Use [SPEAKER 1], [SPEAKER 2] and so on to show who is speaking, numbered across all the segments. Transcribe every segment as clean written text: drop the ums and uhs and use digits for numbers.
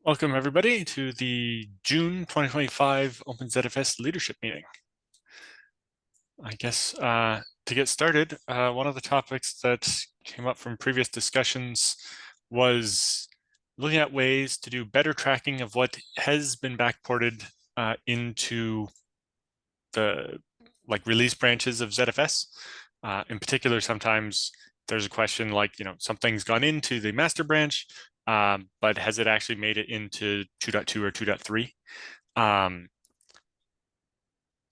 [SPEAKER 1] Welcome, everybody, to the June 2025 OpenZFS leadership meeting. I guess to get started, one of the topics that came up from previous discussions was looking at ways to do better tracking of what has been backported into the release branches of ZFS. In particular, sometimes there's a question like, something's gone into the master branch, but has it actually made it into 2.2 or 2.3?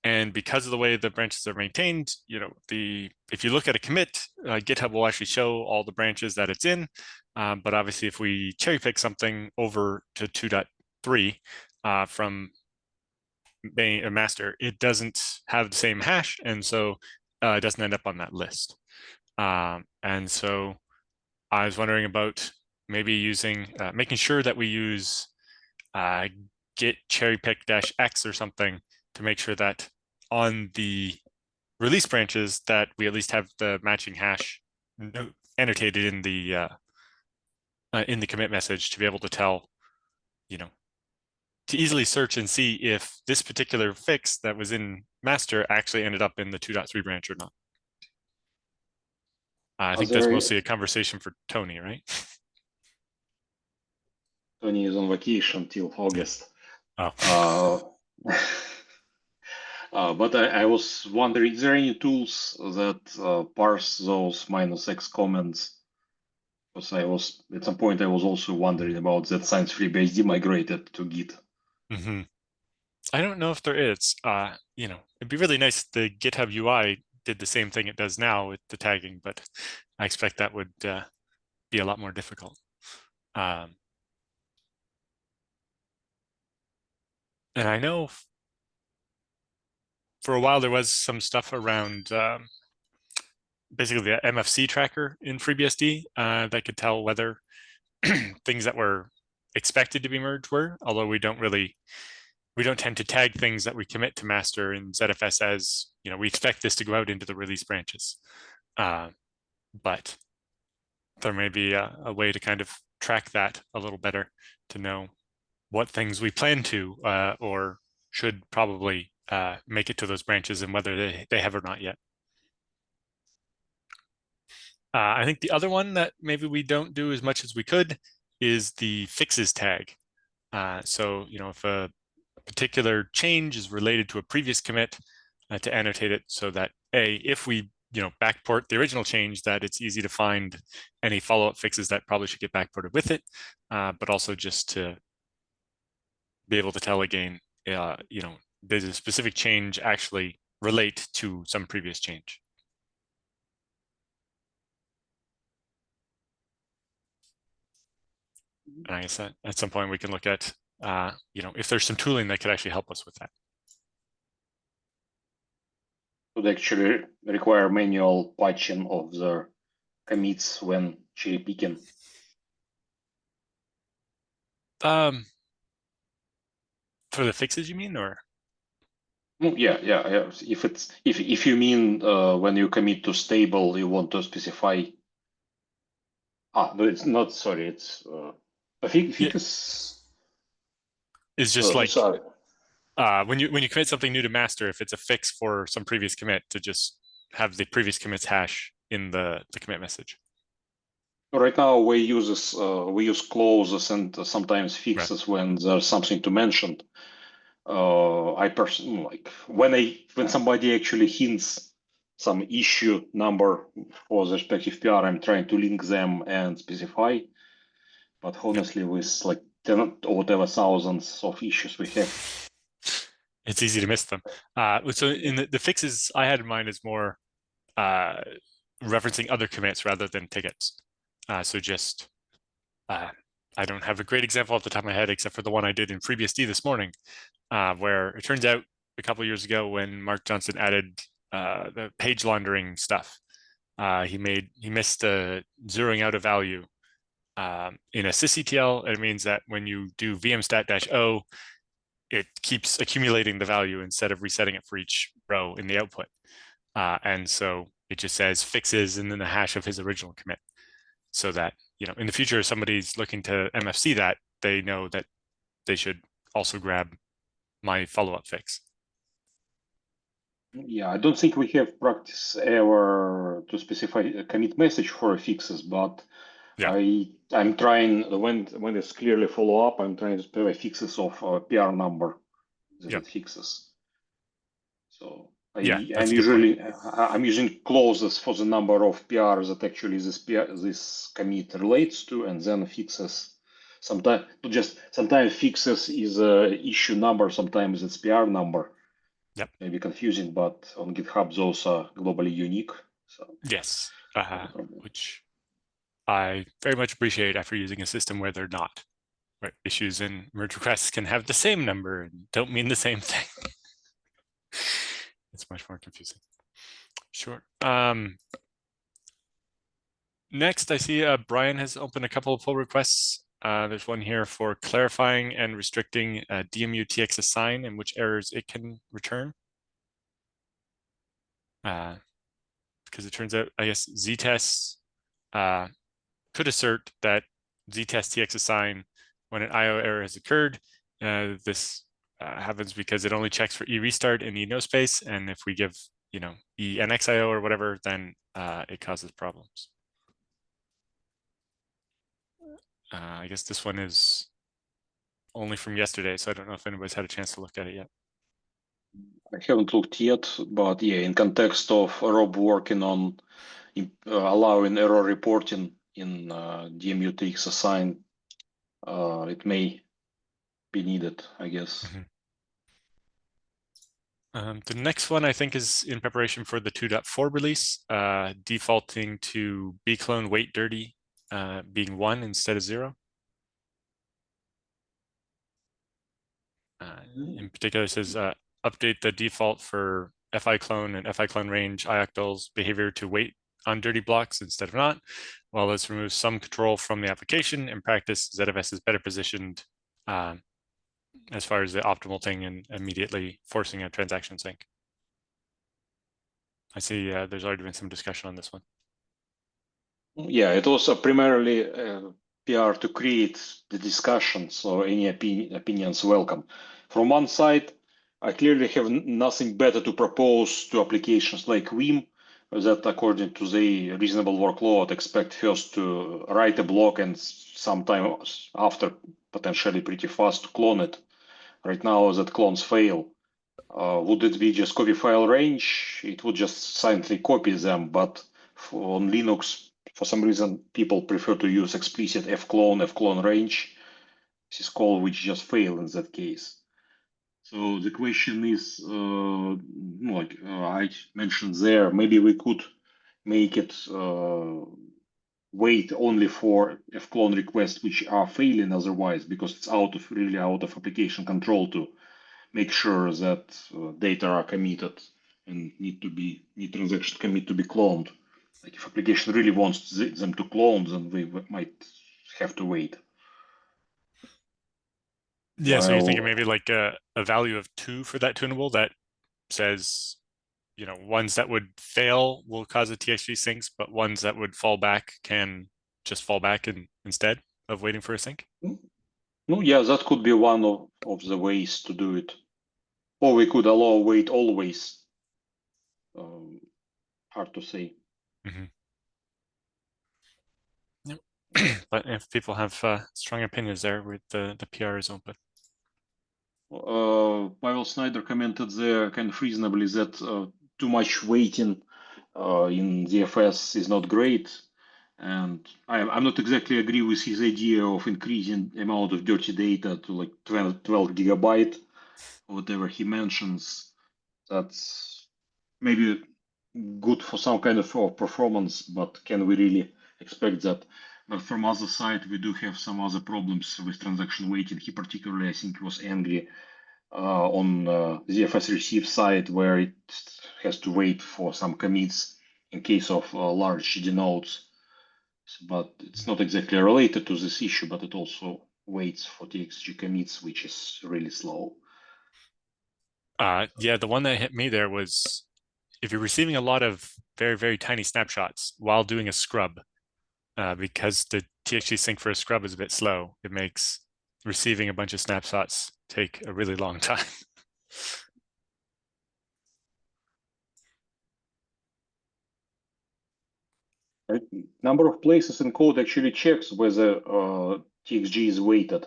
[SPEAKER 1] And because of the way the branches are maintained, if you look at a commit, GitHub will actually show all the branches that it's in. But obviously, if we cherry pick something over to 2.3 from a master, it doesn't have the same hash, and so it doesn't end up on that list. And so I was wondering about maybe using, making sure that we use git cherry pick -x or something to make sure that on the release branches that we at least have the matching hash annotated in the commit message to be able to tell, to easily search and see if this particular fix that was in master actually ended up in the 2.3 branch or not. I think that's mostly a conversation for Tony, right?
[SPEAKER 2] Tony is on vacation till August.
[SPEAKER 1] Oh.
[SPEAKER 2] But I was wondering, is there any tools that parse those -x comments? Because at some point I was also wondering about that since FreeBSD migrated to Git.
[SPEAKER 1] I don't know if there is. It'd be really nice if the GitHub UI did the same thing it does now with the tagging, but I expect that would be a lot more difficult. And I know for a while there was some stuff around basically the MFC tracker in FreeBSD that could tell whether things that were expected to be merged were, although we don't tend to tag things that we commit to master in ZFS as, we expect this to go out into the release branches. But there may be a way to kind of track that a little better to know what things we plan to or should probably make it to those branches and whether they have or not yet. I think the other one that maybe we don't do as much as we could is the fixes tag. So, if a particular change is related to a previous commit, to annotate it so that if we backport the original change, that it's easy to find any follow-up fixes that probably should get backported with it, but also just to be able to tell again, does a specific change actually relate to some previous change? And I guess that at some point we can look at, if there's some tooling that could actually help us with that.
[SPEAKER 2] Would actually require manual patching of the commits when cherry picking.
[SPEAKER 1] For the fixes, you mean, or?
[SPEAKER 2] Yeah. If you mean when you commit to stable, you want to specify. No, it's not. Sorry, it's a fix.
[SPEAKER 1] Is just when you commit something new to master, if it's a fix for some previous commit, to just have the previous commits hash in the commit message.
[SPEAKER 2] Right now we use clauses and sometimes fixes when there's something to mention. I personally like when somebody actually hints some issue number for the respective PR, I'm trying to link them and specify. But honestly, with like 10 or whatever thousands of issues we have,
[SPEAKER 1] it's easy to miss them. So in the fixes I had in mind is more referencing other commits rather than tickets. So just I don't have a great example off the top of my head except for the one I did in FreeBSD this morning, where it turns out a couple of years ago when Mark Johnson added the page laundering stuff, he missed zeroing out a value in a sysctl. It means that when you do vmstat-o, it keeps accumulating the value instead of resetting it for each row in the output. And so it just says fixes and then the hash of his original commit, so that in the future, if somebody's looking to MFC that, they know that they should also grab my follow-up fix.
[SPEAKER 2] Yeah, I don't think we have practice ever to specify a commit message for fixes, but
[SPEAKER 1] Yeah.
[SPEAKER 2] I'm trying when it's clearly follow up, I'm trying to specify fixes of PR number that
[SPEAKER 1] Yeah.
[SPEAKER 2] it fixes. So
[SPEAKER 1] Yeah, that's a good point.
[SPEAKER 2] I'm using clauses for the number of PRs that actually this commit relates to, and then fixes. Sometimes fixes is a issue number, sometimes it's PR number.
[SPEAKER 1] Yep.
[SPEAKER 2] Maybe confusing, but on GitHub those are globally unique. So
[SPEAKER 1] Yes.
[SPEAKER 2] no problem.
[SPEAKER 1] Which I very much appreciate after using a system where they're not. Right. Issues in merge requests can have the same number and don't mean the same thing. It's much more confusing. Sure. Next, I see Brian has opened a couple of pull requests. There's one here for clarifying and restricting DMU TX assign and which errors it can return. Because it turns out, I guess, ztest could assert that ztest TX assign when an IO error has occurred. This happens because it only checks for e-restart and e-no space. And if we give, e-nxio or whatever, then it causes problems. I guess this one is only from yesterday, so I don't know if anybody's had a chance to look at it yet.
[SPEAKER 2] I haven't looked yet, but yeah, in context of Rob working on allowing error reporting in DMUTX assign, it may be needed, I guess.
[SPEAKER 1] The next one I think is in preparation for the 2.4 release, defaulting to bclone weight dirty being 1 instead of 0. In particular, it says update the default for FI clone and FI clone range ioctls behavior to wait on dirty blocks instead of not. While this removes some control from the application, in practice, ZFS is better positioned as far as the optimal thing and immediately forcing a transaction sync. I see there's already been some discussion on this one.
[SPEAKER 2] Yeah, it was primarily PR to create the discussion, so any opinions welcome. From one side, I clearly have nothing better to propose to applications like Vim that, according to the reasonable workload, expect first to write a block and sometime after, potentially pretty fast, to clone it. Right now, that clones fail. Would it be just copy file range? It would just silently copy them, but on Linux, for some reason, people prefer to use explicit fclone range. This is call which just fail in that case. So the question is, I mentioned there, maybe we could make it wait only for fclone requests which are failing otherwise, because it's really out of application control to make sure that data are committed and need transaction commit to be cloned. Like if application really wants them to clone, then we might have to wait.
[SPEAKER 1] Yeah, so you're thinking maybe like a value of 2 for that tunable that says, ones that would fail will cause a TXV syncs, but ones that would fall back can just fall back instead of waiting for a sync?
[SPEAKER 2] No, yeah, that could be one of the ways to do it. Or we could allow wait always. Hard to say.
[SPEAKER 1] Yep. But if people have strong opinions there, with the PR is open.
[SPEAKER 2] Pavel Snyder commented there kind of reasonably that too much waiting in ZFS is not great. And I'm not exactly agree with his idea of increasing amount of dirty data to like 12 gigabyte, whatever he mentions. That's maybe good for some kind of performance, but can we really expect that? But from other side, we do have some other problems with transaction waiting. He particularly, I think, was angry on ZFS receive side, where it has to wait for some commits in case of large CD nodes. But it's not exactly related to this issue, but it also waits for TXG commits, which is really slow.
[SPEAKER 1] Yeah, the one that hit me there was if you're receiving a lot of very, very tiny snapshots while doing a scrub, because the TXG sync for a scrub is a bit slow, it makes receiving a bunch of snapshots take a really long time.
[SPEAKER 2] Number of places in code actually checks whether TXG is weighted.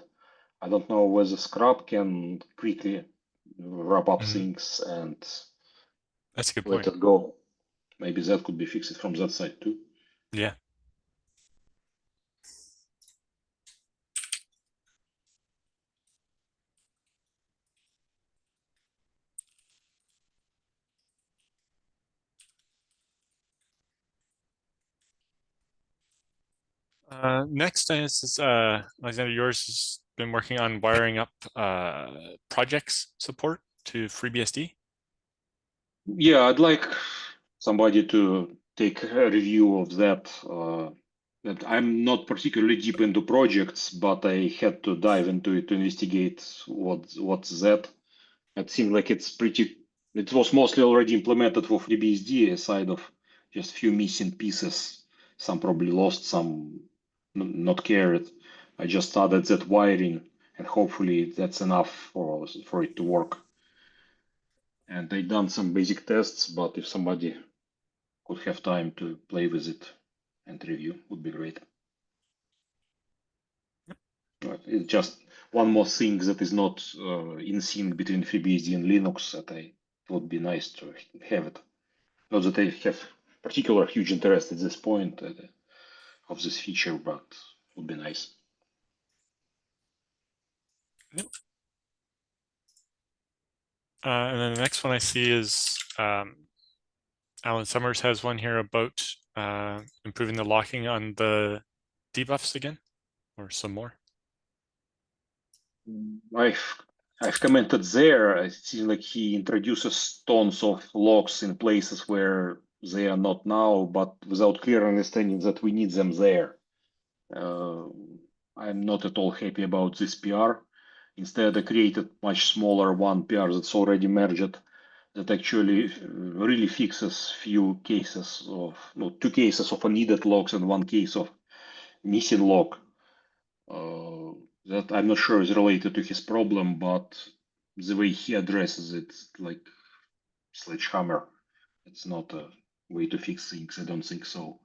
[SPEAKER 2] I don't know whether scrub can quickly wrap up things and
[SPEAKER 1] That's a good
[SPEAKER 2] let
[SPEAKER 1] point.
[SPEAKER 2] it go. Maybe that could be fixed from that side too.
[SPEAKER 1] Yeah. Next, is Alexander, yours has been working on wiring up projects support to FreeBSD.
[SPEAKER 2] Yeah, I'd like somebody to take a review of that. That I'm not particularly deep into projects, but I had to dive into it to investigate what's that. It seemed like it's pretty. It was mostly already implemented for FreeBSD, aside of just few missing pieces. Some probably lost, some not carried. I just started that wiring, and hopefully that's enough for it to work. And I done some basic tests, but if somebody could have time to play with it and review, would be great. It's just one more thing that is not in sync between FreeBSD and Linux that it would be nice to have it. Not that I have particular huge interest at this point of this feature, but it would be nice.
[SPEAKER 1] Yep. And then the next one I see is Alan Summers has one here about improving the locking on the debuffs again, or some more.
[SPEAKER 2] I've commented there. It seems like he introduces tons of locks in places where they are not now, but without clear understanding that we need them there. I'm not at all happy about this PR. Instead, I created much smaller one PR that's already merged that actually really fixes few cases of, no, two cases of unneeded logs and one case of missing log. That I'm not sure is related to his problem, but the way he addresses it, like sledgehammer, it's not a way to fix things. I don't think so.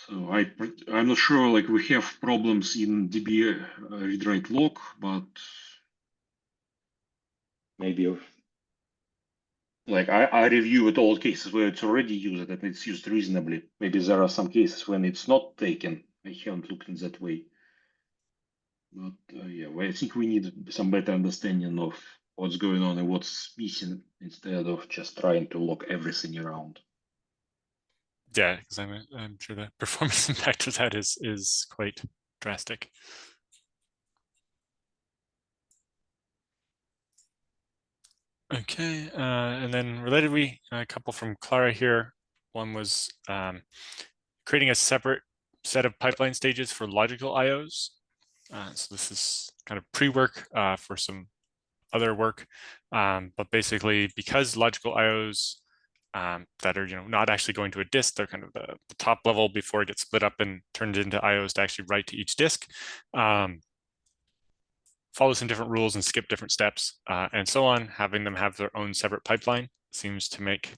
[SPEAKER 2] So I'm not sure. Like we have problems in DB read write lock, but maybe like I reviewed all cases where it's already used and it's used reasonably. Maybe there are some cases when it's not taken. I haven't looked in that way. But yeah, well, I think we need some better understanding of what's going on and what's missing instead of just trying to lock everything around.
[SPEAKER 1] Yeah, because I'm sure the performance impact of that is quite drastic. Okay, and then relatedly, a couple from Clara here. One was creating a separate set of pipeline stages for logical IOs. So this is kind of pre-work for some other work, but basically because logical IOs that are not actually going to a disk, they're kind of the top level before it gets split up and turned into IOs to actually write to each disk. Follow some different rules and skip different steps and so on. Having them have their own separate pipeline seems to make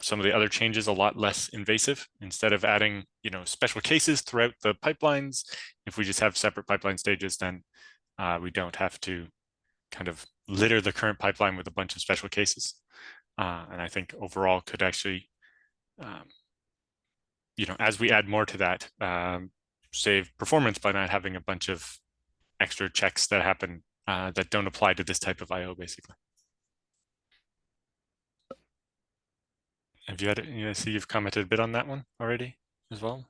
[SPEAKER 1] some of the other changes a lot less invasive. Instead of adding special cases throughout the pipelines, if we just have separate pipeline stages, then we don't have to kind of litter the current pipeline with a bunch of special cases. And I think overall could actually, as we add more to that, save performance by not having a bunch of extra checks that happen that don't apply to this type of IO, basically. Have you had, I see you've commented a bit on that one already as well?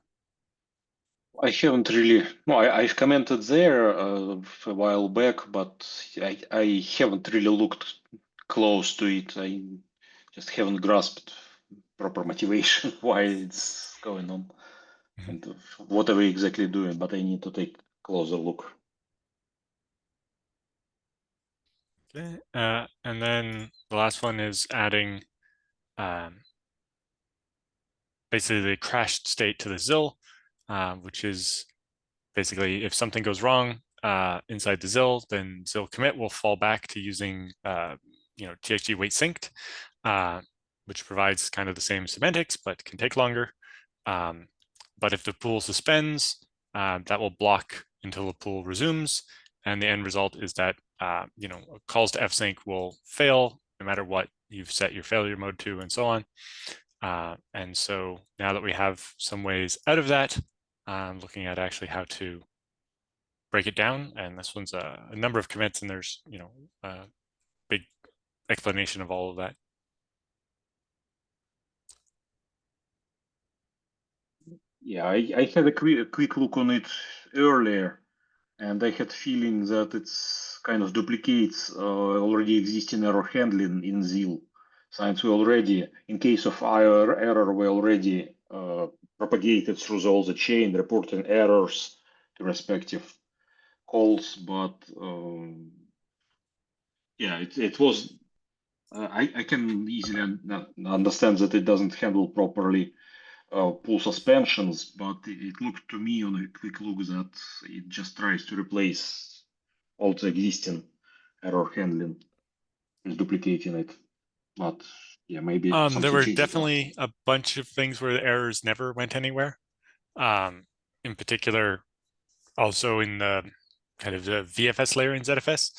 [SPEAKER 2] I haven't really. No, I've commented there a while back, but I haven't really looked close to it. I just haven't grasped proper motivation why it's going on and what are we exactly doing. But I need to take a closer look.
[SPEAKER 1] Okay, and then the last one is adding basically the crashed state to the ZIL, which is basically, if something goes wrong inside the ZIL, then ZIL commit will fall back to using TXT wait synced, which provides kind of the same semantics, but can take longer. But if the pool suspends, that will block until the pool resumes. And the end result is that calls to fsync will fail no matter what you've set your failure mode to, and so on. And so now that we have some ways out of that, I'm looking at actually how to break it down. And this one's a number of commits, and there's a big explanation of all of that.
[SPEAKER 2] Yeah, I had a quick look on it earlier, and I had feeling that it's kind of duplicates already existing error handling in ZIL. Since we already, in case of error, we already propagated through all the chain, reporting errors to respective calls. But yeah, it was. I can easily understand that it doesn't handle properly pull suspensions, but it looked to me on a quick look that it just tries to replace all the existing error handling, is duplicating it. But yeah, maybe
[SPEAKER 1] There
[SPEAKER 2] something
[SPEAKER 1] were
[SPEAKER 2] changes after.
[SPEAKER 1] definitely a bunch of things where the errors never went anywhere. In particular, also in the kind of the VFS layer in ZFS,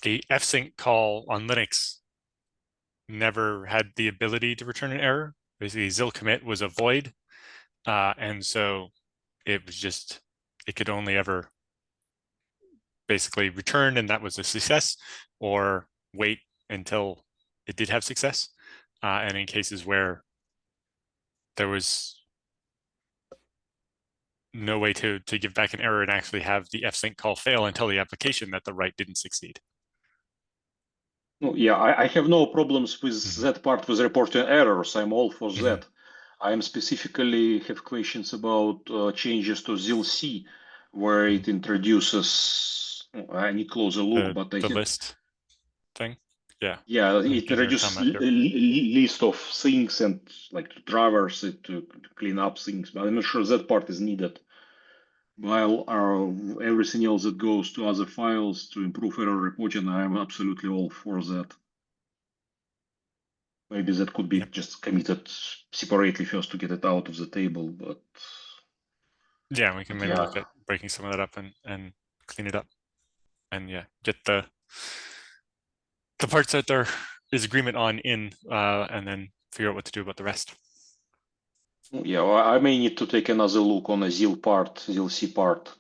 [SPEAKER 1] the fsync call on Linux never had the ability to return an error. Basically, ZIL commit was a void, and so it was just it could only ever basically return, and that was a success, or wait until it did have success. And in cases where there was no way to give back an error and actually have the fsync call fail and tell the application that the write didn't succeed.
[SPEAKER 2] No, yeah, I have no problems with
[SPEAKER 1] Mm-hmm.
[SPEAKER 2] that part with reporting errors. I'm all for
[SPEAKER 1] Mm-hmm.
[SPEAKER 2] that. I am specifically have questions about changes to ZIL-C, where
[SPEAKER 1] Mm-hmm.
[SPEAKER 2] it introduces. I need closer look, but I
[SPEAKER 1] The
[SPEAKER 2] had.
[SPEAKER 1] list thing. Yeah,
[SPEAKER 2] Yeah,
[SPEAKER 1] I
[SPEAKER 2] it
[SPEAKER 1] think you're talking
[SPEAKER 2] introduces
[SPEAKER 1] about here.
[SPEAKER 2] list of things and like to traverse it to clean up things, but I'm not sure that part is needed. While everything else that goes to other files to improve error reporting, I'm absolutely all for that. Maybe that could be
[SPEAKER 1] Yep.
[SPEAKER 2] just committed separately first to get it out of the table,
[SPEAKER 1] Yeah, we can
[SPEAKER 2] but
[SPEAKER 1] maybe
[SPEAKER 2] yeah.
[SPEAKER 1] look at breaking some of that up and clean it up, and yeah, get the parts that there is agreement on in, and then figure out what to do about the rest.
[SPEAKER 2] Yeah, well, I may need to take another look on a ZIL part, ZIL-C part.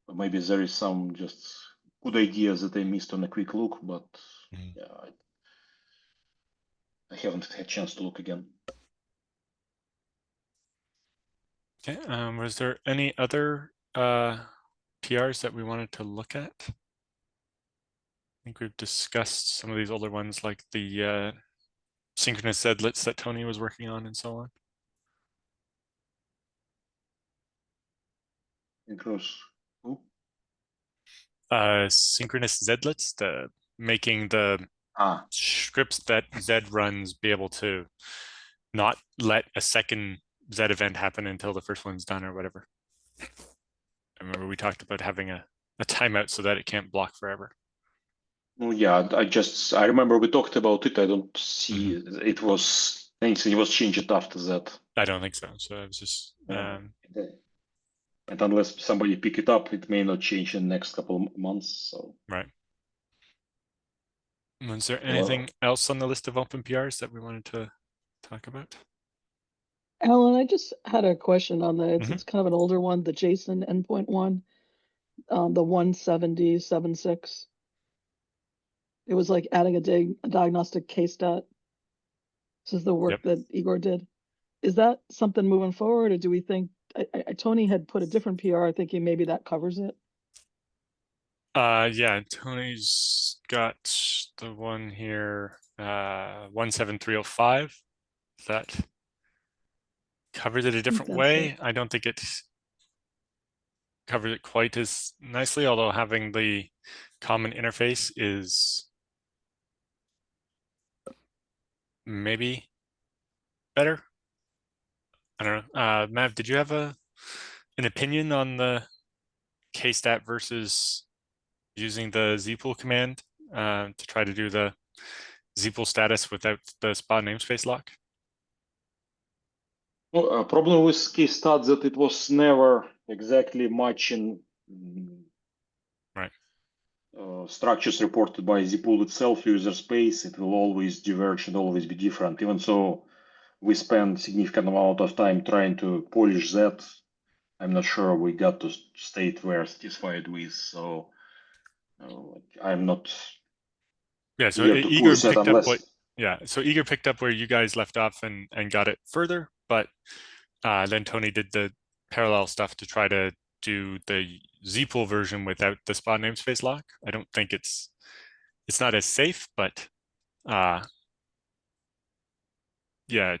[SPEAKER 2] Maybe there is some just good ideas that I missed on a quick look, but
[SPEAKER 1] Mm-hmm.
[SPEAKER 2] yeah, I haven't had a chance to look again.
[SPEAKER 1] Okay. Was there any other PRs that we wanted to look at? I think we've discussed some of these older ones, like the synchronous zlits that Tony was working on, and so on.
[SPEAKER 2] Across. Oh.
[SPEAKER 1] Synchronous zlits, making the
[SPEAKER 2] Ah,
[SPEAKER 1] scripts that Z runs be able to not let a second Z event happen until the first one's done or whatever. I remember we talked about having a timeout so that it can't block forever.
[SPEAKER 2] well, yeah, I remember we talked about it. I don't see
[SPEAKER 1] Mm-hmm.
[SPEAKER 2] it was anything was changed after that.
[SPEAKER 1] I don't think so. So I was just
[SPEAKER 2] Yeah. And unless somebody pick it up, it may not change in the next couple of months. So,
[SPEAKER 1] right. Was there
[SPEAKER 2] well,
[SPEAKER 1] anything else on the list of open PRs that we wanted to talk about?
[SPEAKER 3] Alan, I just had a question on the,
[SPEAKER 1] Mm-hmm.
[SPEAKER 3] it's kind of an older one, the JSON endpoint one, the 170.76. It was like adding a diagnostic Kstat. This is the work
[SPEAKER 1] Yep.
[SPEAKER 3] that Igor did. Is that something moving forward, or do we think, Tony had put a different PR thinking maybe that covers it?
[SPEAKER 1] Yeah, Tony's got the one here, 17305. That covers it a
[SPEAKER 3] I think
[SPEAKER 1] different
[SPEAKER 3] that's it.
[SPEAKER 1] way. I don't think it covers it quite as nicely, although having the common interface is maybe better. I don't know. Mav, did you have a an opinion on the Kstat versus using the Zpool command to try to do the Zpool status without the SPA namespace lock?
[SPEAKER 2] Well, problem with Kstats that it was never exactly matching
[SPEAKER 1] right.
[SPEAKER 2] Structures reported by Zpool itself, user space. It will always diverge and always be different. Even so, we spend significant amount of time trying to polish that. I'm not sure we got to state we're satisfied with. So I'm not.
[SPEAKER 1] Yeah. So
[SPEAKER 2] here to
[SPEAKER 1] Igor
[SPEAKER 2] push that
[SPEAKER 1] picked up
[SPEAKER 2] unless.
[SPEAKER 1] what. Yeah. So Igor picked up where you guys left off and got it further, but then Tony did the parallel stuff to try to do the Zpool version without the SPA namespace lock. I don't think it's not as safe, but yeah,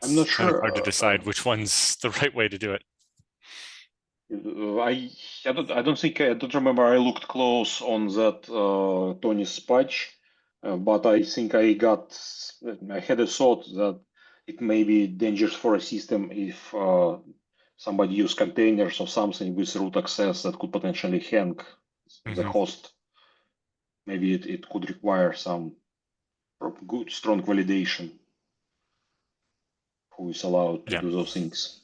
[SPEAKER 2] I'm not
[SPEAKER 1] it's kind of
[SPEAKER 2] sure.
[SPEAKER 1] hard to decide which one's the right way to do it.
[SPEAKER 2] I don't remember. I looked close on that Tony's patch, but I think I had a thought that it may be dangerous for a system if somebody use containers or something with root access that could potentially hang the host. Maybe it could require some good, strong validation who is allowed to do those things.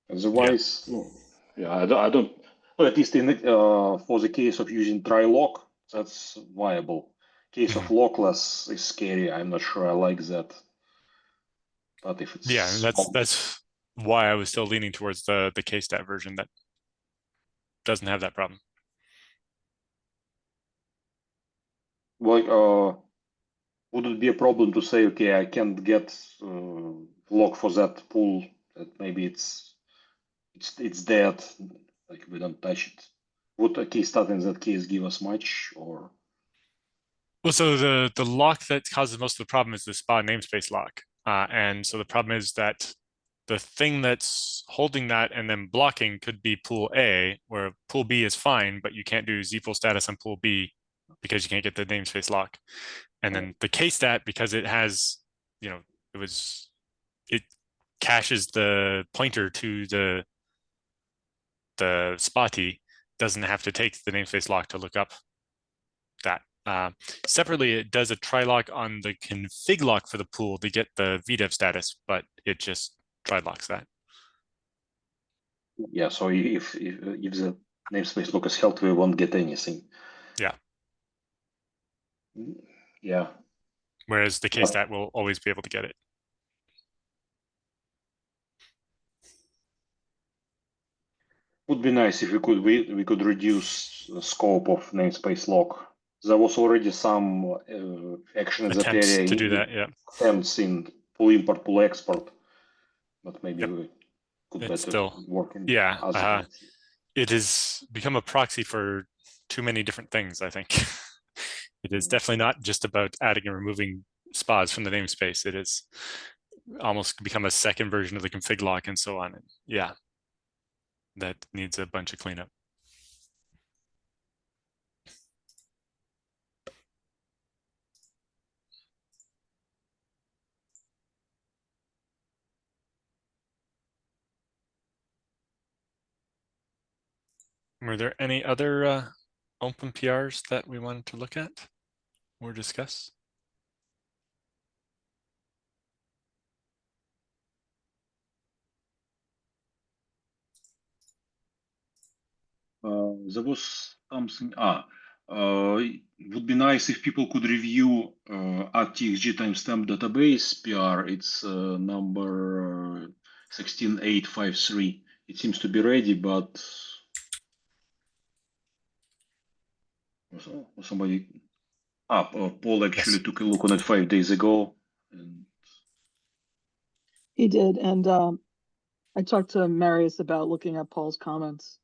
[SPEAKER 2] Otherwise, yeah, I don't. Well, at least in for the case of using dry lock, that's viable. Case of lockless is scary. I'm not sure I like that. But if it's
[SPEAKER 1] that's why I was still leaning towards the Kstat version that doesn't have that problem.
[SPEAKER 2] Well, would it be a problem to say, okay, I can't get lock for that pool? That maybe it's dead. Like we don't touch it. Would a Kstat in that case give us much or?
[SPEAKER 1] Well, so the lock that causes most of the problem is the SPA namespace lock. And so the problem is that the thing that's holding that and then blocking could be pool A, where pool B is fine, but you can't do Zpool status on pool B because you can't get the namespace lock. And then the Kstat, because it has, it caches the pointer to the SPA, doesn't have to take the namespace lock to look up that. Separately, it does a try lock on the config lock for the pool to get the VDEV status, but it just try locks that.
[SPEAKER 2] Yeah, so if the namespace lock is held, we won't get anything.
[SPEAKER 1] Yeah.
[SPEAKER 2] Yeah.
[SPEAKER 1] Whereas the Kstat will always be able to get it.
[SPEAKER 2] Would be nice if we could reduce the scope of namespace lock. There was already some action in that area
[SPEAKER 1] to do that, yeah.
[SPEAKER 2] Attempts in pull import, pull export, but maybe we could
[SPEAKER 1] it's
[SPEAKER 2] better
[SPEAKER 1] still
[SPEAKER 2] work in
[SPEAKER 1] it has become a proxy for too many different things, I think. It is definitely not just about adding and removing SPAs from the namespace. It is almost become a second version of the config lock and so on. Yeah, that needs a bunch of cleanup. Were there any other open PRs that we wanted to look at or discuss?
[SPEAKER 2] There was something. It would be nice if people could review ArcTXG timestamp database PR. It's number 16853. It seems to be ready, but somebody. Paul actually took a look on it 5 days ago. And...
[SPEAKER 3] He did, and I talked to Marius about looking at Paul's comments.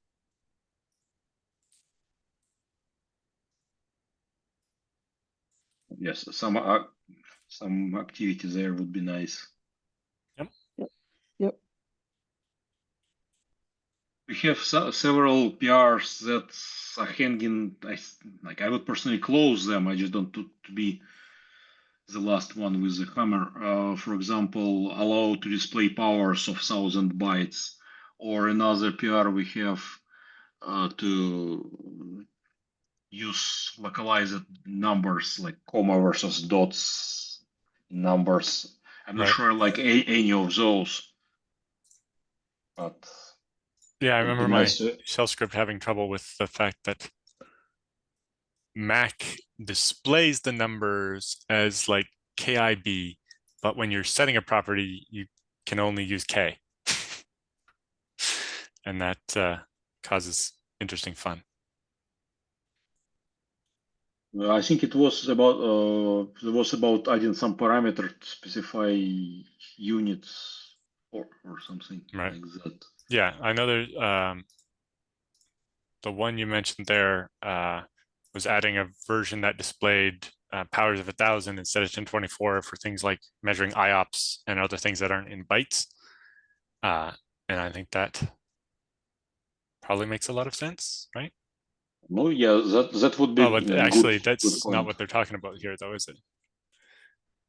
[SPEAKER 2] Yes, some activity there would be nice.
[SPEAKER 3] Yep.
[SPEAKER 2] We have several PRs that are hanging. I would personally close them. I just don't want to be the last one with the hammer. For example, allow to display powers of 1000 bytes, or another PR we have to use localized numbers like comma versus dots numbers. I'm not sure like any of those, but
[SPEAKER 1] yeah, I
[SPEAKER 2] it would be
[SPEAKER 1] remember my
[SPEAKER 2] nice to.
[SPEAKER 1] shell script having trouble with the fact that Mac displays the numbers as like KIB, but when you're setting a property, you can only use K. And that causes interesting fun.
[SPEAKER 2] I think it was about adding some parameter to specify units or something
[SPEAKER 1] Right.
[SPEAKER 2] like that.
[SPEAKER 1] Yeah, I know there's the one you mentioned there was adding a version that displayed powers of 1,000 instead of 1024 for things like measuring IOPS and other things that aren't in bytes. And I think that probably makes a lot of sense, right?
[SPEAKER 2] No, yeah, that would be
[SPEAKER 1] Oh, but actually,
[SPEAKER 2] good
[SPEAKER 1] that's not
[SPEAKER 2] point.
[SPEAKER 1] what they're talking about here, though, is it?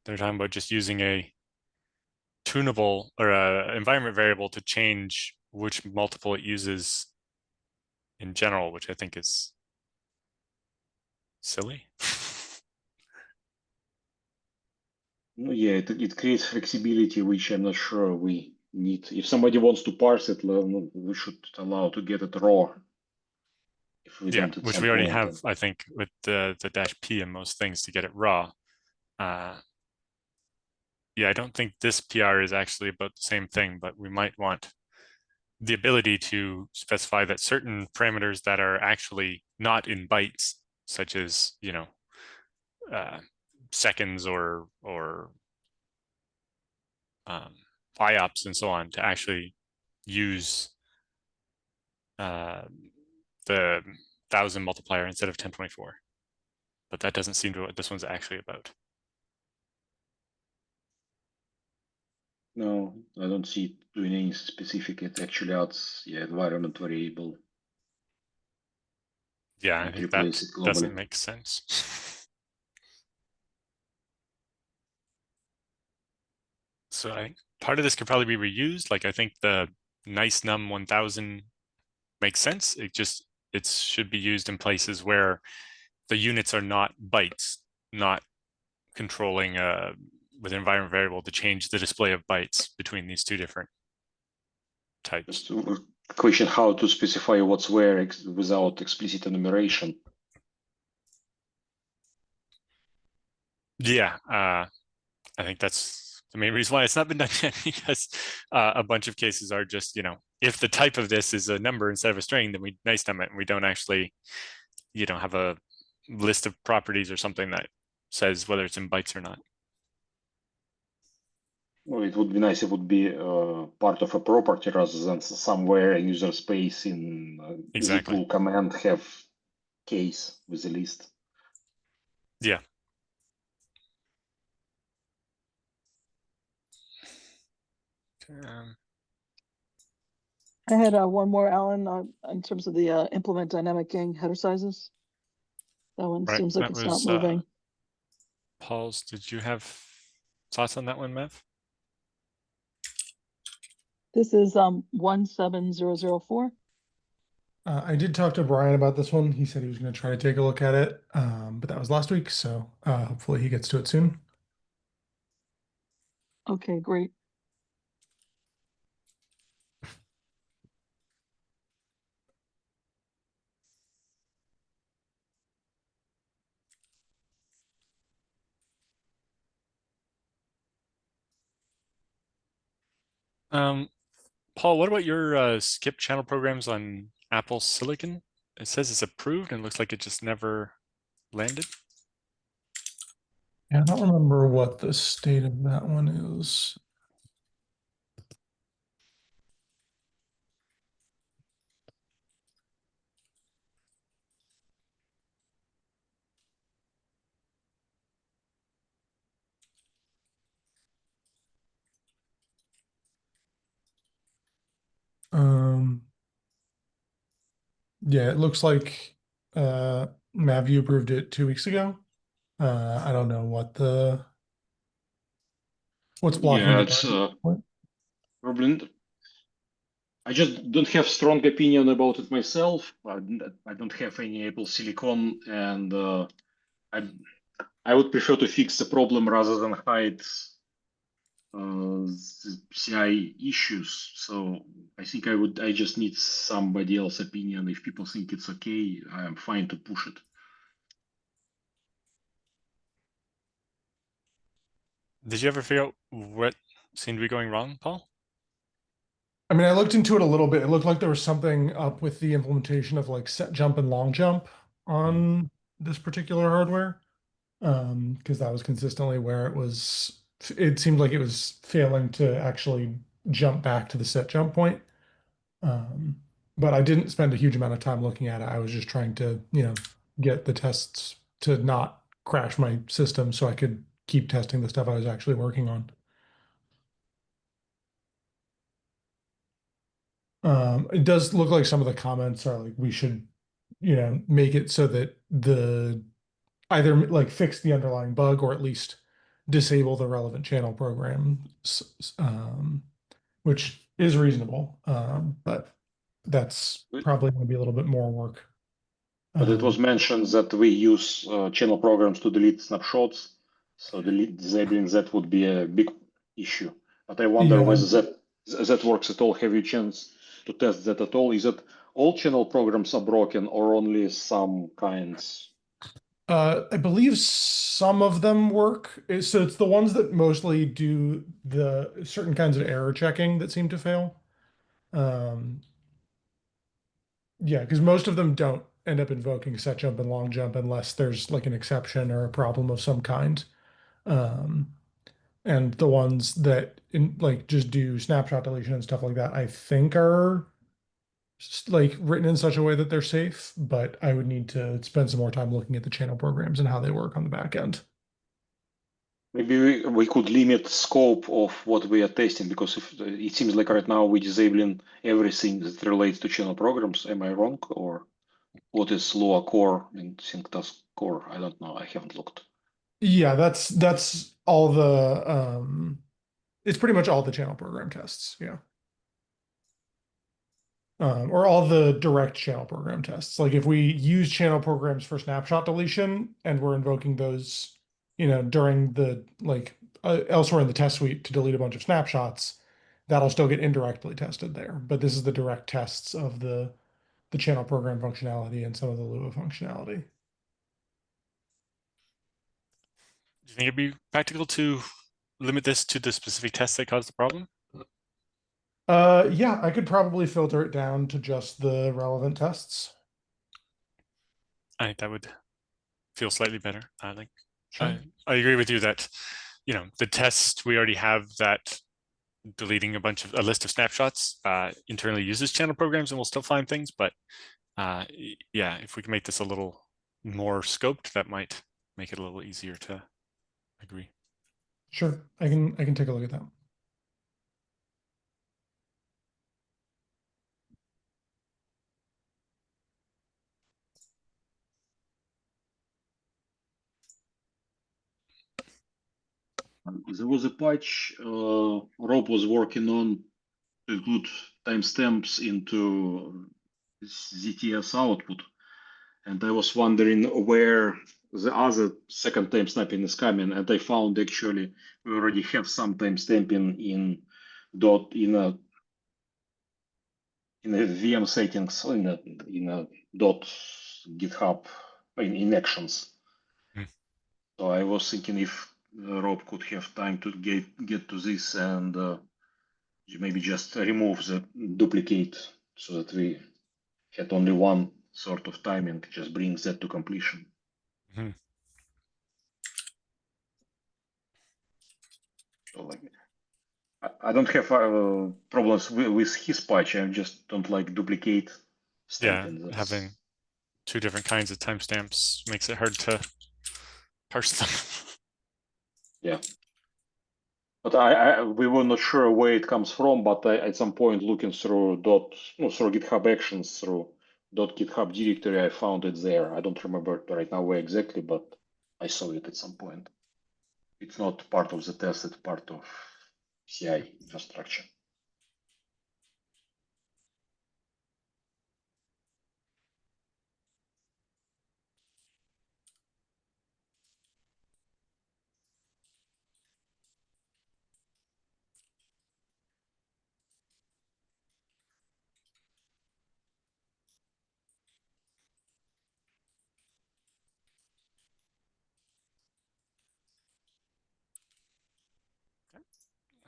[SPEAKER 1] They're talking about just using a tunable or a environment variable to change which multiple it uses in general, which I think is silly.
[SPEAKER 2] No, yeah, it creates flexibility, which I'm not sure we need. If somebody wants to parse it, we should allow to get it raw. If we
[SPEAKER 1] Yeah,
[SPEAKER 2] don't at
[SPEAKER 1] which
[SPEAKER 2] some
[SPEAKER 1] we already
[SPEAKER 2] point.
[SPEAKER 1] have, I think, with the -p and most things to get it raw. Yeah, I don't think this PR is actually about the same thing, but we might want the ability to specify that certain parameters that are actually not in bytes, such as, you know, seconds or IOPS and so on, to actually use the 1,000 multiplier instead of 1024. But that doesn't seem to what this one's actually about.
[SPEAKER 2] No, I don't see it doing anything specific. It actually adds, yeah, environment variable.
[SPEAKER 1] Yeah, I
[SPEAKER 2] And
[SPEAKER 1] think
[SPEAKER 2] replace
[SPEAKER 1] that
[SPEAKER 2] it globally.
[SPEAKER 1] doesn't make sense. So I think part of this could probably be reused. Like I think the nice num 1000 makes sense. It should be used in places where the units are not bytes, not controlling with environment variable to change the display of bytes between these two different types.
[SPEAKER 2] Just a question how to specify what's where without explicit enumeration.
[SPEAKER 1] Yeah, I think that's the main reason why it's not been done yet, because a bunch of cases are just, you know, if the type of this is a number instead of a string, then we nice num it, and we don't actually, you know, have a list of properties or something that says whether it's in bytes or not.
[SPEAKER 2] Well, it would be nice if it would be part of a property rather than somewhere in user space in
[SPEAKER 1] Exactly.
[SPEAKER 2] Zpool command have case with a list.
[SPEAKER 1] Yeah.
[SPEAKER 3] I had one more, Alan, in terms of the implement dynamic gang header sizes. That one
[SPEAKER 1] Right.
[SPEAKER 3] seems like
[SPEAKER 1] That
[SPEAKER 3] it's
[SPEAKER 1] was
[SPEAKER 3] not moving.
[SPEAKER 1] Paul's. Did you have thoughts on that one, Mev?
[SPEAKER 3] This is 17004.
[SPEAKER 4] I did talk to Brian about this one. He said he was going to try to take a look at it, but that was last week, so hopefully he gets to it soon.
[SPEAKER 3] Okay, great.
[SPEAKER 1] Paul, what about your skip channel programs on Apple Silicon? It says it's approved and it looks like it just never landed.
[SPEAKER 4] Yeah, I don't remember what the state of that one is. Yeah, it looks like Mav, you approved it 2 weeks ago. I don't know what's blocking
[SPEAKER 2] Yeah,
[SPEAKER 4] the
[SPEAKER 2] it's probably. I just don't have strong opinion about it myself. I don't have any Apple Silicon, and I would prefer to fix the problem rather than hide the CI issues. So I think I just need somebody else's opinion. If people think it's okay, I am fine to push it.
[SPEAKER 1] Did you ever figure out what seemed to be going wrong, Paul?
[SPEAKER 4] I mean, I looked into it a little bit. It looked like there was something up with the implementation of like set jump and long jump on this particular hardware. Because that was consistently where it seemed like it was failing to actually jump back to the set jump point. But I didn't spend a huge amount of time looking at it. I was just trying to, get the tests to not crash my system so I could keep testing the stuff I was actually working on. It does look like some of the comments are like we should, make it so that either like fix the underlying bug or at least disable the relevant channel programs, which is reasonable. But that's probably going to be a little bit more work.
[SPEAKER 2] But it was mentioned that we use channel programs to delete snapshots. So disabling that would be a big issue. But I wonder whether that works at all. Have you chance to test that at all? Is it all channel programs are broken or only some kinds?
[SPEAKER 4] I believe some of them work. So it's the ones that mostly do the certain kinds of error checking that seem to fail. Yeah, because most of them don't end up invoking set jump and long jump unless there's like an exception or a problem of some kind. And the ones that like just do snapshot deletion and stuff like that, I think are like written in such a way that they're safe, but I would need to spend some more time looking at the channel programs and how they work on the back end.
[SPEAKER 2] Maybe we could limit scope of what we are testing, because if it seems like right now we're disabling everything that relates to channel programs. Am I wrong? Or what is Lua core and SyncTask core? I don't know. I haven't looked.
[SPEAKER 4] Yeah, that's all the it's pretty much all the channel program tests, yeah. Or all the direct channel program tests. Like if we use channel programs for snapshot deletion and we're invoking those, during the elsewhere in the test suite to delete a bunch of snapshots, that'll still get indirectly tested there. But this is the direct tests of the channel program functionality and some of the Lua functionality.
[SPEAKER 1] Do you think it'd be practical to limit this to the specific tests that caused the problem?
[SPEAKER 4] Yeah, I could probably filter it down to just the relevant tests.
[SPEAKER 1] I think that would feel slightly better. I think
[SPEAKER 4] Sure.
[SPEAKER 1] I agree with you that, the test we already have that deleting a list of snapshots internally uses channel programs and we'll still find things. But yeah, if we can make this a little more scoped, that might make it a little easier to agree.
[SPEAKER 4] Sure, I can take a look at that.
[SPEAKER 2] There was a patch Rob was working on to include timestamps into ZTS output. And I was wondering where the other second timestamping is coming. And I found actually we already have some timestamping in a VM settings in a .github in actions. So I was thinking if Rob could have time to get to this and maybe just remove the duplicate so that we had only one sort of timing, just brings that to completion. So like, I don't have problems with his patch. I just don't like duplicate stamping.
[SPEAKER 1] Yeah, having two different kinds of timestamps makes it hard to parse them.
[SPEAKER 2] Yeah. But we were not sure where it comes from, but at some point looking through through GitHub Actions, through .github directory, I found it there. I don't remember right now where exactly, but I saw it at some point. It's not part of the test, it's part of CI infrastructure.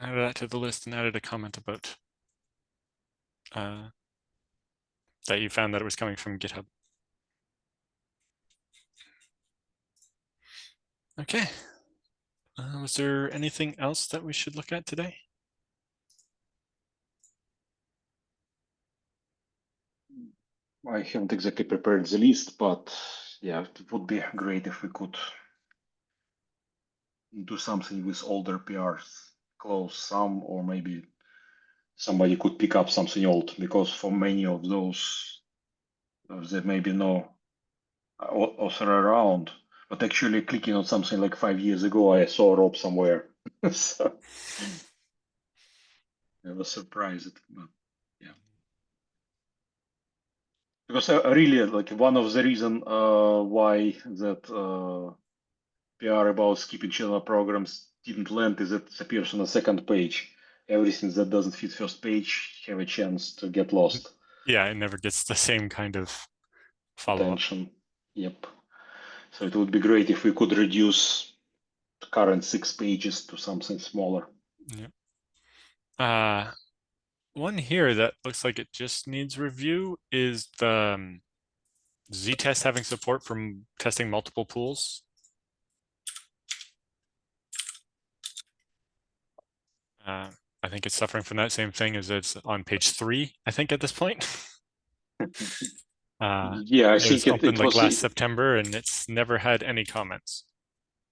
[SPEAKER 1] added that to the list and added a comment about that you found that it was coming from GitHub. Okay. Was there anything else that we should look at today?
[SPEAKER 2] I haven't exactly prepared the list, but yeah, it would be great if we could do something with older PRs, close some, or maybe somebody could pick up something old, because for many of those, there may be no author around. But actually, clicking on something like 5 years ago, I saw Rob somewhere. So I was surprised, but yeah. Because really, like one of the reason why that PR about skipping channel programs didn't land is that it appears on the second page. Everything that doesn't fit first page have a chance to get lost.
[SPEAKER 1] Yeah, it never gets the same kind of follow-up.
[SPEAKER 2] Attention. Yep. So it would be great if we could reduce the current 6 pages to something smaller.
[SPEAKER 1] Yep. One here that looks like it just needs review is the ztest having support from testing multiple pools. I think it's suffering from that same thing as it's on page 3, I think, at this point.
[SPEAKER 2] Yeah, I
[SPEAKER 1] it was
[SPEAKER 2] think
[SPEAKER 1] opened
[SPEAKER 2] it
[SPEAKER 1] like
[SPEAKER 2] was
[SPEAKER 1] last September, and it's never had any comments.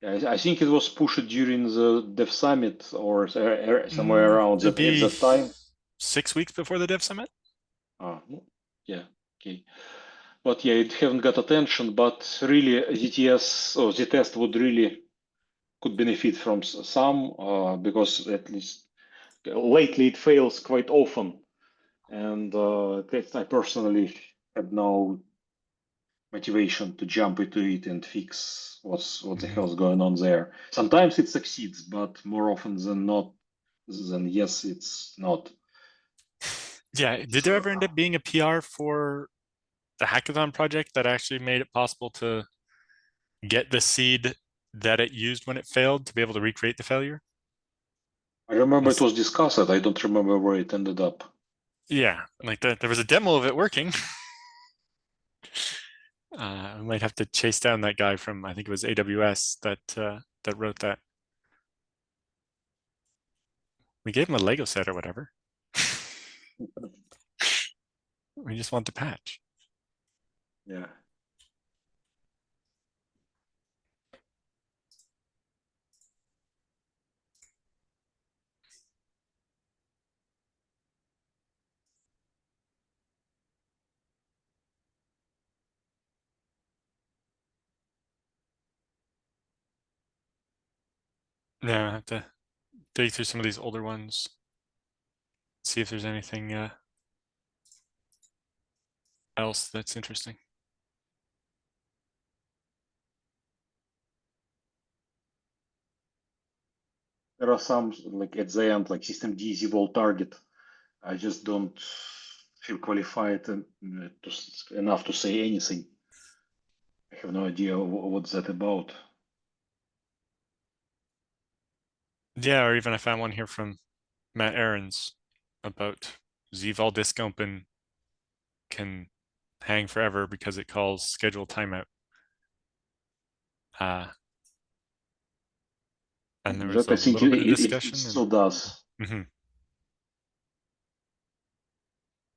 [SPEAKER 2] I think it was pushed during the Dev Summit or somewhere around
[SPEAKER 1] It'd
[SPEAKER 2] that at
[SPEAKER 1] be
[SPEAKER 2] that time.
[SPEAKER 1] 6 weeks before the Dev Summit.
[SPEAKER 2] Yeah, okay. But yeah, it haven't got attention, but really ZTS or ztest would really could benefit from some because at least lately it fails quite often. And I personally had no motivation to jump into it and fix what the hell's going on there. Sometimes it succeeds, but more often than not, yes, it's not.
[SPEAKER 1] Yeah, did there ever end up being a PR for the hackathon project that actually made it possible to get the seed that it used when it failed to be able to recreate the failure?
[SPEAKER 2] I remember it was discussed. I don't remember where it ended up.
[SPEAKER 1] Yeah, like there was a demo of it working. I might have to chase down that guy from, I think it was AWS that wrote that. We gave him a Lego set or whatever. We just want the patch.
[SPEAKER 2] Yeah.
[SPEAKER 1] Yeah, I have to dig through some of these older ones, see if there's anything else that's interesting.
[SPEAKER 2] There are some like at the end, like system D Zpool target. I just don't feel qualified enough to say anything. I have no idea what's that about.
[SPEAKER 1] Yeah, or even I found one here from Matt Aarons about Zval disk open can hang forever because it calls schedule timeout. And there was
[SPEAKER 2] That
[SPEAKER 1] a
[SPEAKER 2] I think
[SPEAKER 1] little bit of
[SPEAKER 2] it
[SPEAKER 1] discussion.
[SPEAKER 2] still does.
[SPEAKER 1] In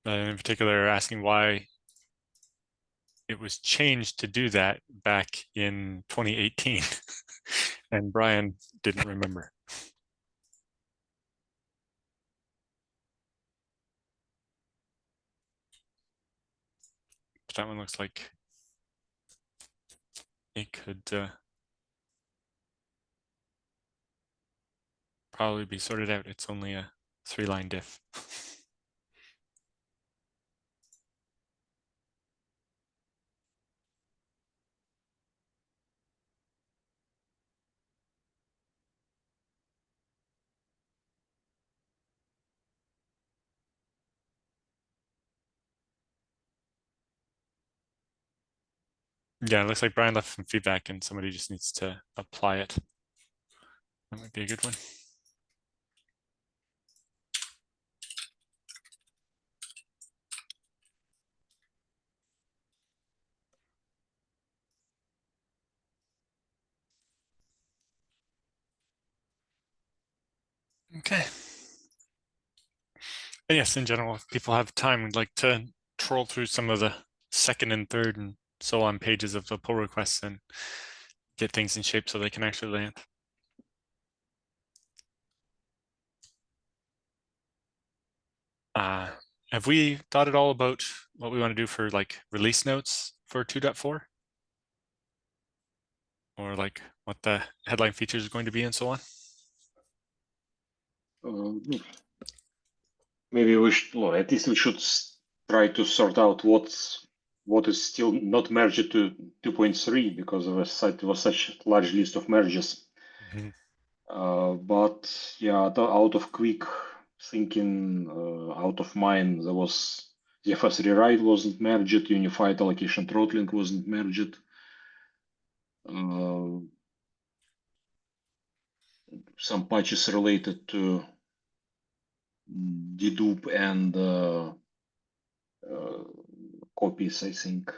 [SPEAKER 1] particular, asking why it was changed to do that back in 2018. And Brian didn't remember. But that one looks like it could probably be sorted out. It's only a 3-line diff. Yeah, it looks like Brian left some feedback and somebody just needs to apply it. That might be a good one. Okay. And yes, in general, if people have time, we'd like to troll through some of the second and third and so on pages of the pull requests and get things in shape so they can actually land. Have we thought at all about what we want to do for like release notes for 2.4? Or like what the headline features are going to be and so on?
[SPEAKER 2] Maybe we should, well, at least we should try to sort out what is still not merged to 2.3 because of it was such a large list of merges. But yeah, out of quick thinking, out of mind, there was ZFS rewrite wasn't merged, unified allocation throttling wasn't merged. Some patches related to dedupe and copies, I think.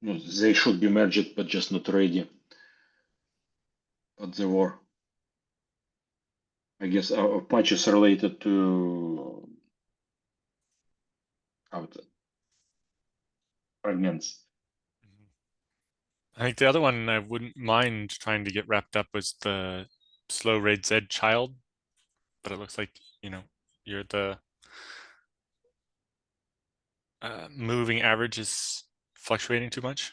[SPEAKER 2] No, they should be merged, but just not ready. But they were. I guess patches related to fragments.
[SPEAKER 1] I think the other one I wouldn't mind trying to get wrapped up was the slow RAID Z child, but it looks like, you know, you're the moving average is fluctuating too much.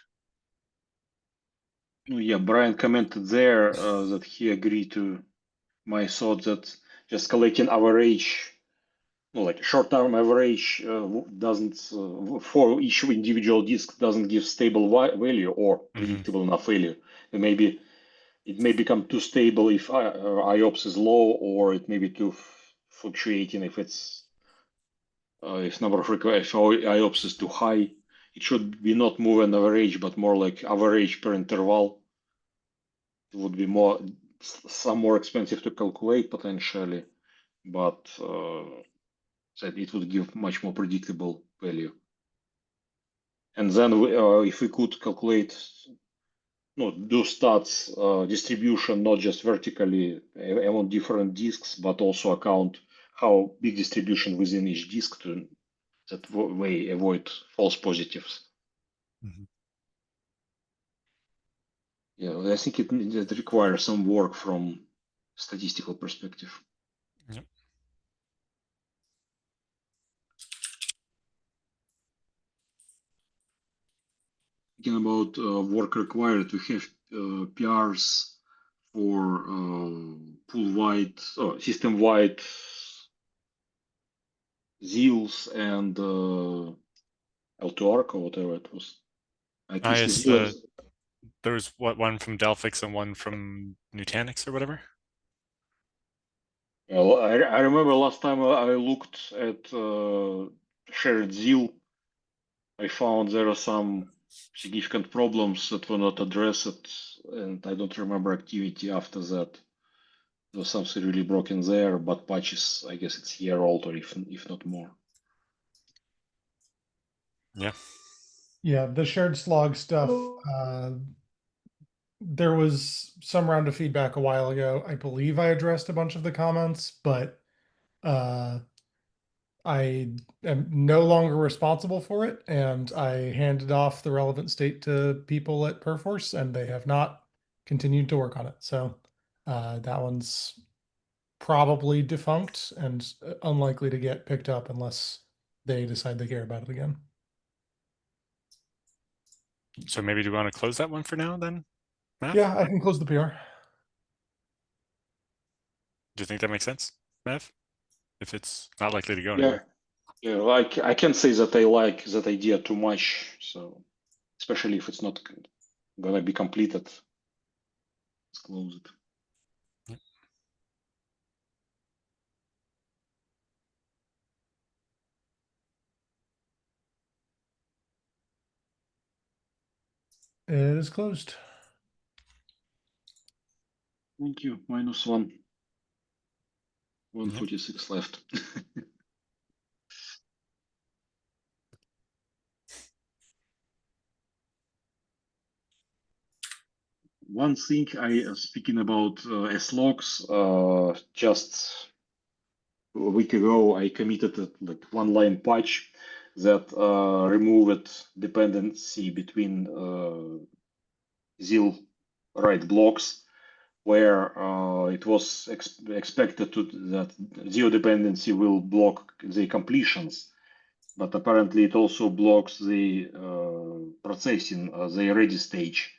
[SPEAKER 2] Yeah, Brian commented there that he agreed to my thought that just collecting average, like short-term average, doesn't for each individual disk doesn't give stable value or predictable enough value. And maybe it may become too stable if IOPS is low, or it may be too fluctuating if it's if number of requests, if IOPS is too high. It should be not move an average, but more like average per interval. It would be some more expensive to calculate potentially, but that it would give much more predictable value. And then if we could calculate, do stats distribution, not just vertically among different disks, but also account how big distribution within each disk to that way avoid false positives. Yeah, I think it requires some work from statistical perspective.
[SPEAKER 1] Yep.
[SPEAKER 2] Thinking about work required, we have PRs for pool-wide, system-wide ZILs and L2ARC or whatever it was. At least
[SPEAKER 1] there was one from Delphix and one from Nutanix or whatever.
[SPEAKER 2] Well, I remember last time I looked at shared ZIL, I found there are some significant problems that were not addressed, and I don't remember activity after that. There was something really broken there, but patches, I guess it's a year old or if not more.
[SPEAKER 1] Yeah.
[SPEAKER 4] Yeah, the shared slog stuff. There was some round of feedback a while ago. I believe I addressed a bunch of the comments, but I am no longer responsible for it, and I handed off the relevant state to people at Perforce, and they have not continued to work on it. So that one's probably defunct and unlikely to get picked up unless they decide they care about it again.
[SPEAKER 1] So maybe do we want to close that one for now then, Matt?
[SPEAKER 4] Yeah, I can close the PR.
[SPEAKER 1] Do you think that makes sense, Mav? If it's not likely to go anywhere.
[SPEAKER 2] Yeah, like I can't say that I like that idea too much. So especially if it's not gonna be completed, let's close it.
[SPEAKER 1] Yep.
[SPEAKER 4] It is closed.
[SPEAKER 2] Thank you. -1. 146 left. One thing speaking about slogs, just a week ago, I committed a like one-line patch that removed dependency between ZIL write blocks, where it was expected that zero dependency will block the completions, but apparently it also blocks the processing, the ready stage,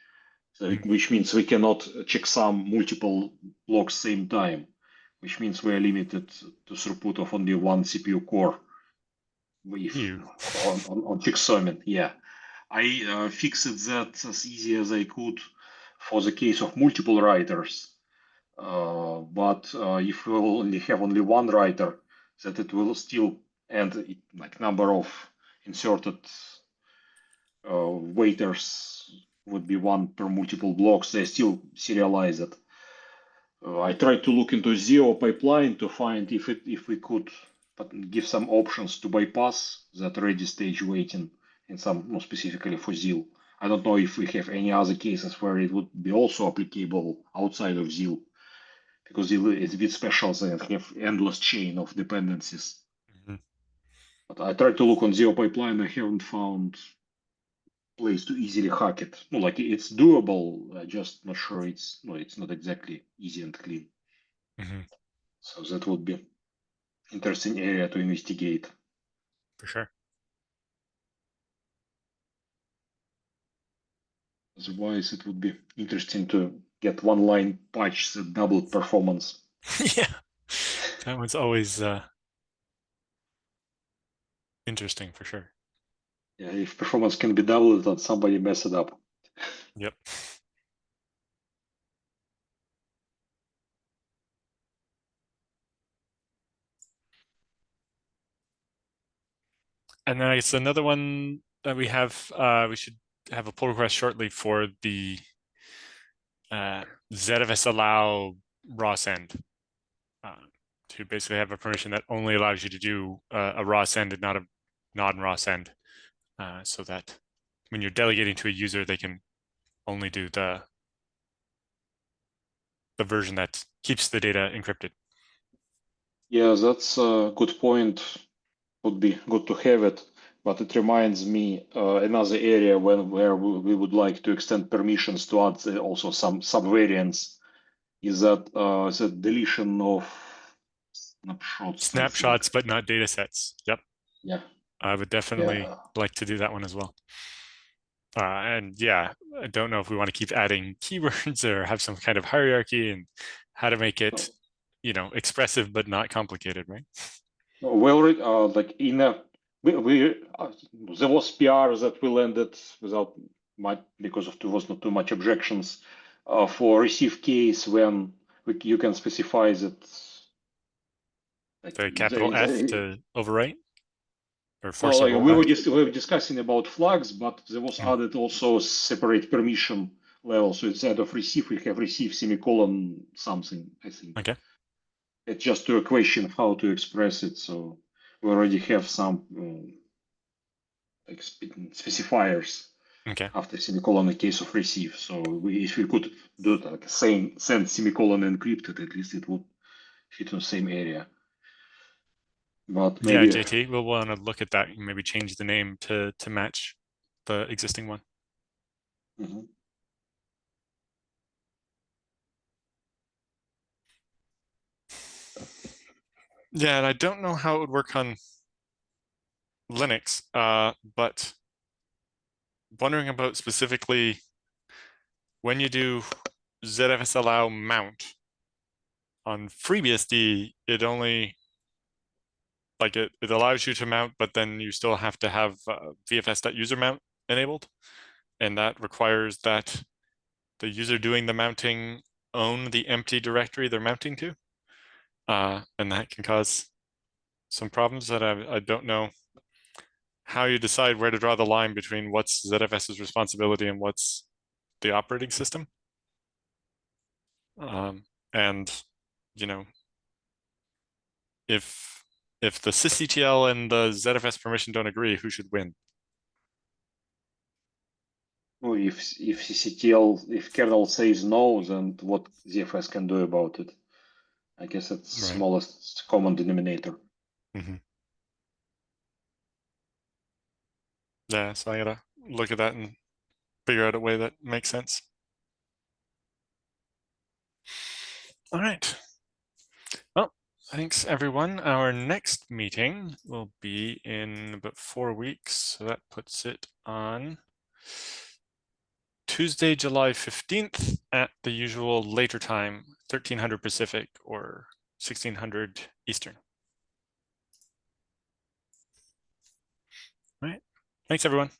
[SPEAKER 2] so which means we cannot checksum multiple blocks same time, which means we are limited to throughput of only one CPU core if on checksumming. Yeah, I fixed that as easy as I could for the case of multiple writers. But if we only have only one writer, that it will still end like number of inserted waiters would be one per multiple blocks. They still serialize it. I tried to look into Zio pipeline to find if we could give some options to bypass that ready stage waiting, and some more specifically for ZIL. I don't know if we have any other cases where it would be also applicable outside of ZIL, because ZIL is a bit special and have endless chain of dependencies. But I tried to look on Zio pipeline. I haven't found place to easily hack it. No, like it's doable. I'm just not sure it's not exactly easy and clean. So that would be interesting area to investigate.
[SPEAKER 1] For sure.
[SPEAKER 2] Otherwise, it would be interesting to get one-line patch that doubled performance.
[SPEAKER 1] Yeah, that one's always interesting for sure.
[SPEAKER 2] Yeah, if performance can be doubled, then somebody messed it up.
[SPEAKER 1] Yep. And then I guess another one that we have, we should have a pull request shortly for the ZFS allow raw send, to basically have a permission that only allows you to do a raw send and not a non-raw send, so that when you're delegating to a user, they can only do the version that keeps the data encrypted.
[SPEAKER 2] Yeah, that's a good point. Would be good to have it, but it reminds me another area where we would like to extend permissions to add also some subvariants is that the deletion of
[SPEAKER 1] Snapshots, but not data sets. Yep.
[SPEAKER 2] Yeah.
[SPEAKER 1] I would definitely like to do that one as well. And yeah, I don't know if we want to keep adding keywords or have some kind of hierarchy and how to make it, expressive but not complicated, right?
[SPEAKER 2] Well, like in a there was PR that we landed without much because there was not too much objections for receive case when you can specify that
[SPEAKER 1] the capital F to overwrite or force
[SPEAKER 2] we were discussing about flags, but there was added also separate permission level. So instead of receive, we have receive semicolon something, I think.
[SPEAKER 1] Okay.
[SPEAKER 2] It's just a question how to express it. So we already have some specifiers after semicolon in case of receive. So if we could do it like same send semicolon encrypted, at least it would fit in the same area. But maybe,
[SPEAKER 1] yeah, JT, we'll want to look at that and maybe change the name to match the existing one. Yeah, and I don't know how it would work on Linux, but wondering about specifically when you do ZFS allow mount on FreeBSD, it only it allows you to mount, but then you still have to have vfs.user mount enabled, and that requires that the user doing the mounting own the empty directory they're mounting to, and that can cause some problems that I don't know how you decide where to draw the line between what's ZFS's responsibility and what's the operating system. And if the sysctl and the ZFS permission don't agree, who should win?
[SPEAKER 2] Well, if sysctl, if kernel says no, then what ZFS can do about it? I guess it's
[SPEAKER 1] Right.
[SPEAKER 2] smallest common denominator.
[SPEAKER 1] Mm-hmm. Yeah, so I gotta look at that and figure out a way that makes sense. All right. Well, thanks everyone. Our next meeting will be in about 4 weeks. So that puts it on Tuesday, July 15th at the usual later time, 1300 Pacific or 1600 Eastern. All right. Thanks everyone.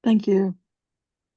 [SPEAKER 3] Thank you.